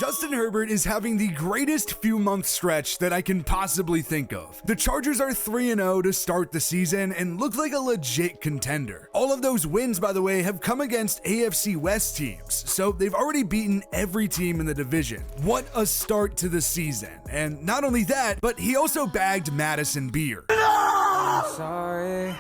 Justin Herbert is having the greatest few-month stretch that I can possibly think of. The Chargers are 3-0 to start the season and look like a legit contender. All of those wins, by the way, have come against AFC West teams, so they've already beaten every team in the division. What a start to the season. And not only that, but he also bagged Madison Beer. Sorry.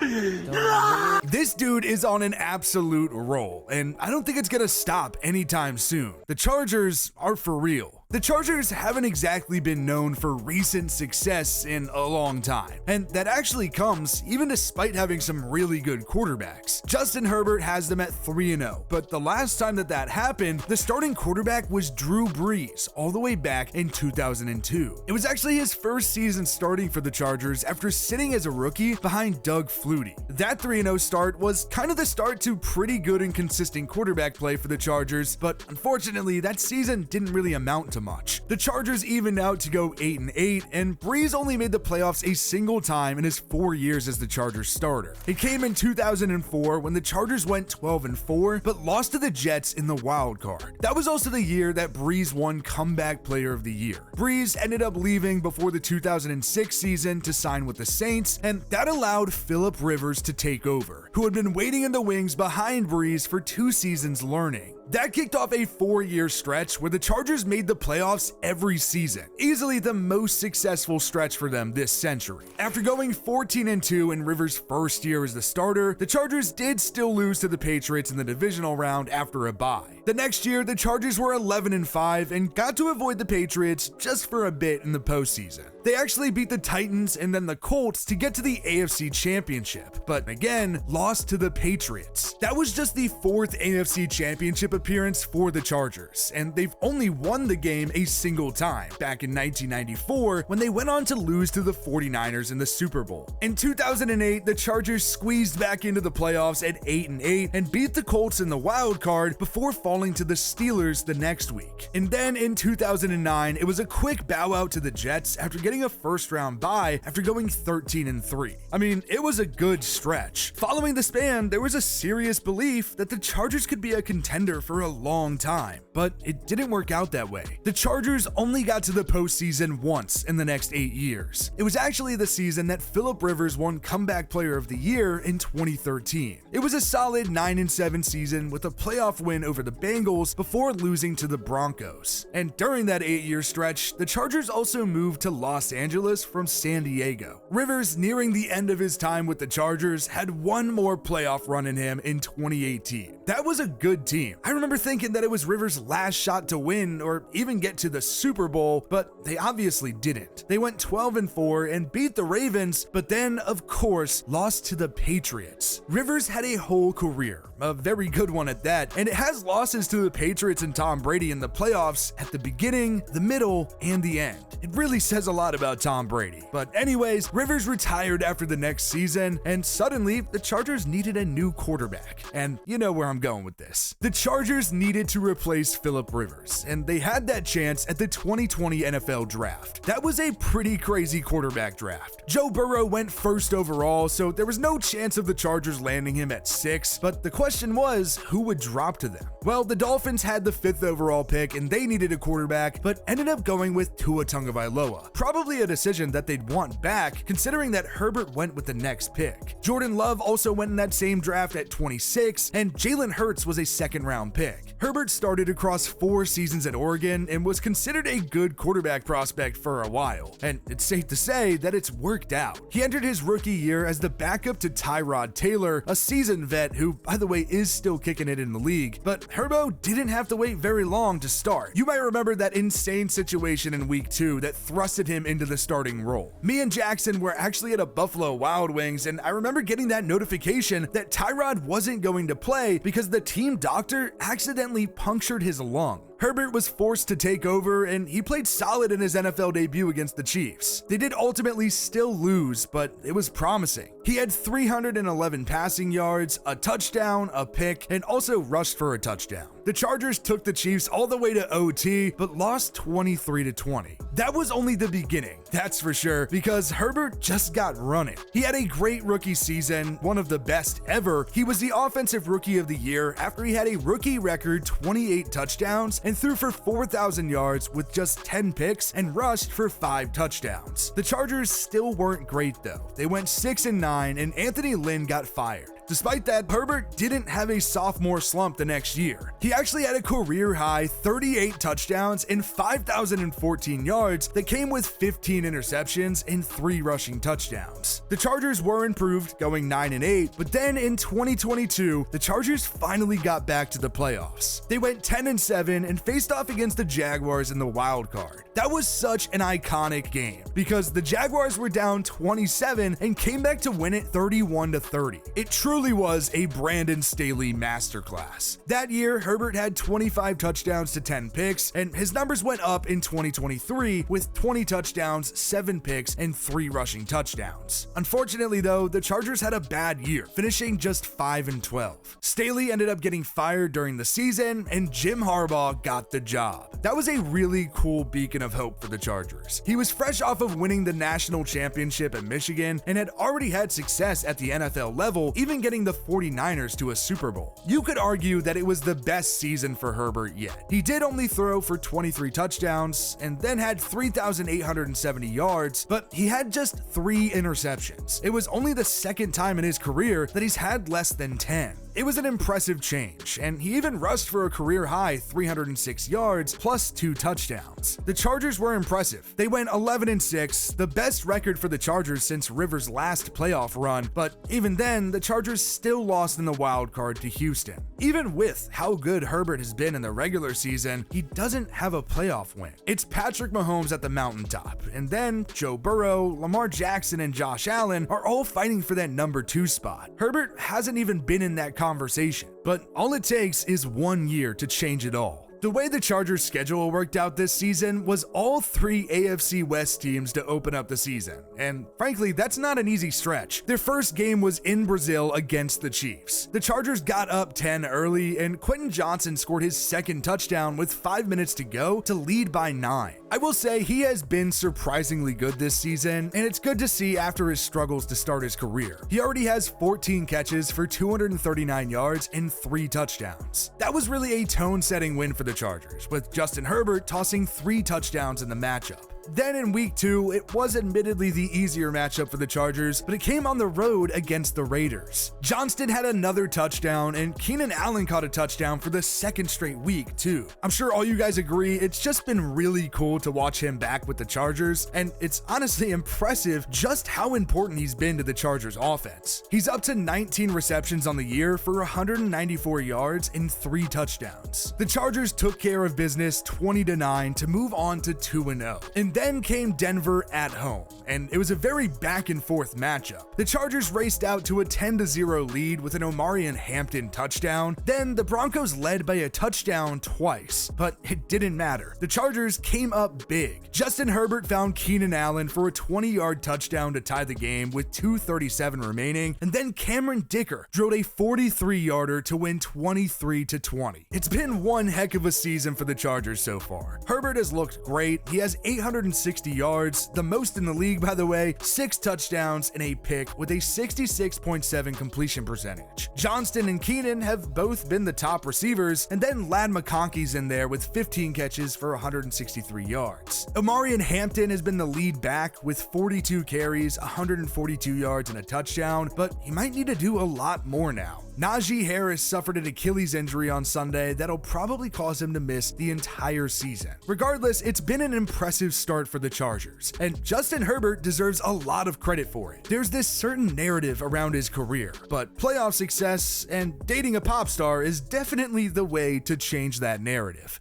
This dude is on an absolute roll, and I don't think it's gonna stop anytime soon. The Chargers are for real. The Chargers haven't exactly been known for recent success in a long time, and that actually comes even despite having some really good quarterbacks. Justin Herbert has them at 3-0, but the last time that happened, the starting quarterback was Drew Brees all the way back in 2002. It was actually his first season starting for the Chargers after sitting as a rookie behind Doug Flutie. That 3-0 start was kind of the start to pretty good and consistent quarterback play for the Chargers, but unfortunately that season didn't really amount to much. The Chargers evened out to go 8-8, and Brees only made the playoffs a single time in his 4 years as the Chargers starter. It came in 2004 when the Chargers went 12-4, but lost to the Jets in the wild card. That was also the year that Brees won Comeback Player of the Year. Brees ended up leaving before the 2006 season to sign with the Saints, and that allowed Philip Rivers to take over, who had been waiting in the wings behind Brees for 2 seasons learning. That kicked off a 4-year stretch where the Chargers made the playoffs every season, easily the most successful stretch for them this century. After going 14-2 in Rivers' first year as the starter, the Chargers did still lose to the Patriots in the divisional round after a bye. The next year, the Chargers were 11-5 and got to avoid the Patriots just for a bit in the postseason. They actually beat the Titans and then the Colts to get to the AFC Championship, but again, lost to the Patriots. That was just the 4th AFC Championship appearance for the Chargers, and they've only won the game a single time, back in 1994, when they went on to lose to the 49ers in the Super Bowl. In 2008, the Chargers squeezed back into the playoffs at 8-8 and beat the Colts in the wild card before falling to the Steelers the next week. And then in 2009, it was a quick bow out to the Jets after getting a first-round bye after going 13-3. I mean, it was a good stretch. Following the span, there was a serious belief that the Chargers could be a contender for a long time, but it didn't work out that way. The Chargers only got to the postseason once in the next 8 years. It was actually the season that Philip Rivers won Comeback Player of the Year in 2013. It was a solid 9-7 season with a playoff win over the Bengals before losing to the Broncos. And during that 8-year stretch, the Chargers also moved to Los Angeles from San Diego. Rivers, nearing the end of his time with the Chargers, had one more playoff run in him in 2018. That was a good team. I remember thinking that it was Rivers' last shot to win or even get to the Super Bowl, but they obviously didn't. They went 12-4 and beat the Ravens, but then, of course, lost to the Patriots. Rivers had a whole career, a very good one at that, and it has losses to the Patriots and Tom Brady in the playoffs at the beginning, the middle, and the end. It really says a lot about Tom Brady. But anyways, Rivers retired after the next season, and suddenly the Chargers needed a new quarterback. And you know where I'm going with this. The Chargers needed to replace Philip Rivers, and they had that chance at the 2020 NFL Draft. That was a pretty crazy quarterback draft. Joe Burrow went first overall, so there was no chance of the Chargers landing him at 6, but the question was, who would drop to them? Well, the Dolphins had the 5th overall pick, and they needed a quarterback, but ended up going with Tua Tagovailoa. Probably a decision that they'd want back, considering that Herbert went with the next pick. Jordan Love also went in that same draft at 26, and Jalen Hurts was a 2nd-round pick. Herbert started across 4 seasons at Oregon and was considered a good quarterback prospect for a while, and it's safe to say that it's worked out. He entered his rookie year as the backup to Tyrod Taylor, a seasoned vet who, by the way, is still kicking it in the league, but Herbo didn't have to wait very long to start. You might remember that insane situation in week 2 that thrusted him into the starting role. Me and Jackson were actually at a Buffalo Wild Wings, and I remember getting that notification that Tyrod wasn't going to play because the team doctor accidentally punctured his lung. Herbert was forced to take over, and he played solid in his NFL debut against the Chiefs. They did ultimately still lose, but it was promising. He had 311 passing yards, a touchdown, a pick, and also rushed for a touchdown. The Chargers took the Chiefs all the way to OT, but lost 23-20. That was only the beginning, that's for sure, because Herbert just got running. He had a great rookie season, one of the best ever. He was the Offensive Rookie of the Year after he had a rookie record 28 touchdowns and threw for 4,000 yards with just 10 picks and rushed for 5 touchdowns. The Chargers still weren't great though. They went 6-9 and Anthony Lynn got fired. Despite that, Herbert didn't have a sophomore slump the next year. He actually had a career-high 38 touchdowns and 5,014 yards that came with 15 interceptions and 3 rushing touchdowns. The Chargers were improved, going 9-8, but then in 2022, the Chargers finally got back to the playoffs. They went 10-7 and faced off against the Jaguars in the wild card. That was such an iconic game because the Jaguars were down 27 and came back to win it 31-30. It truly was a Brandon Staley masterclass. That year, Herbert had 25 touchdowns to 10 picks, and his numbers went up in 2023 with 20 touchdowns, 7 picks, and 3 rushing touchdowns. Unfortunately though, the Chargers had a bad year, finishing just 5-12. Staley ended up getting fired during the season, and Jim Harbaugh got the job. That was a really cool beacon of hope for the Chargers. He was fresh off of winning the national championship at Michigan and had already had success at the NFL level, even getting the 49ers to a Super Bowl. You could argue that it was the best season for Herbert yet. He did only throw for 23 touchdowns and then had 3,870 yards, but he had just 3 interceptions. It was only the second time in his career that he's had less than 10. It was an impressive change, and he even rushed for a career-high 306 yards plus 2 touchdowns. The Chargers were impressive. They went 11-6, the best record for the Chargers since Rivers' last playoff run, but even then, the Chargers still lost in the wild card to Houston. Even with how good Herbert has been in the regular season, he doesn't have a playoff win. It's Patrick Mahomes at the mountaintop, and then Joe Burrow, Lamar Jackson, and Josh Allen are all fighting for that number 2 spot. Herbert hasn't even been in that conversation, but all it takes is 1 year to change it all. The way the Chargers' schedule worked out this season was all 3 AFC West teams to open up the season, and frankly, that's not an easy stretch. Their first game was in Brazil against the Chiefs. The Chargers got up 10 early, and Quentin Johnson scored his second touchdown with 5 minutes to go to lead by 9. I will say he has been surprisingly good this season, and it's good to see after his struggles to start his career. He already has 14 catches for 239 yards and 3 touchdowns. That was really a tone-setting win for the Chargers, with Justin Herbert tossing 3 touchdowns in the matchup. Then in week 2, it was admittedly the easier matchup for the Chargers, but it came on the road against the Raiders. Johnston had another touchdown, and Keenan Allen caught a touchdown for the 2nd straight week too. I'm sure all you guys agree, it's just been really cool to watch him back with the Chargers, and it's honestly impressive just how important he's been to the Chargers offense. He's up to 19 receptions on the year for 194 yards and 3 touchdowns. The Chargers took care of business 20-9 to move on to 2-0. And then came Denver at home, and it was a very back-and-forth matchup. The Chargers raced out to a 10-0 lead with an Omarion Hampton touchdown. Then the Broncos led by a touchdown twice, but it didn't matter. The Chargers came up big. Justin Herbert found Keenan Allen for a 20-yard touchdown to tie the game with 2:37 remaining, and then Cameron Dicker drove a 43-yarder to win 23-20. It's been one heck of a season for the Chargers so far. Herbert has looked great. He has 860 yards, the most in the league by the way, 6 touchdowns and a pick with a 66.7 completion percentage. Johnston and Keenan have both been the top receivers, and then Ladd McConkey's in there with 15 catches for 163 yards. Omarion Hampton has been the lead back with 42 carries, 142 yards and a touchdown, but he might need to do a lot more now. Najee Harris suffered an Achilles injury on Sunday that'll probably cause him to miss the entire season. Regardless, it's been an impressive start for the Chargers, and Justin Herbert deserves a lot of credit for it. There's this certain narrative around his career, but playoff success and dating a pop star is definitely the way to change that narrative.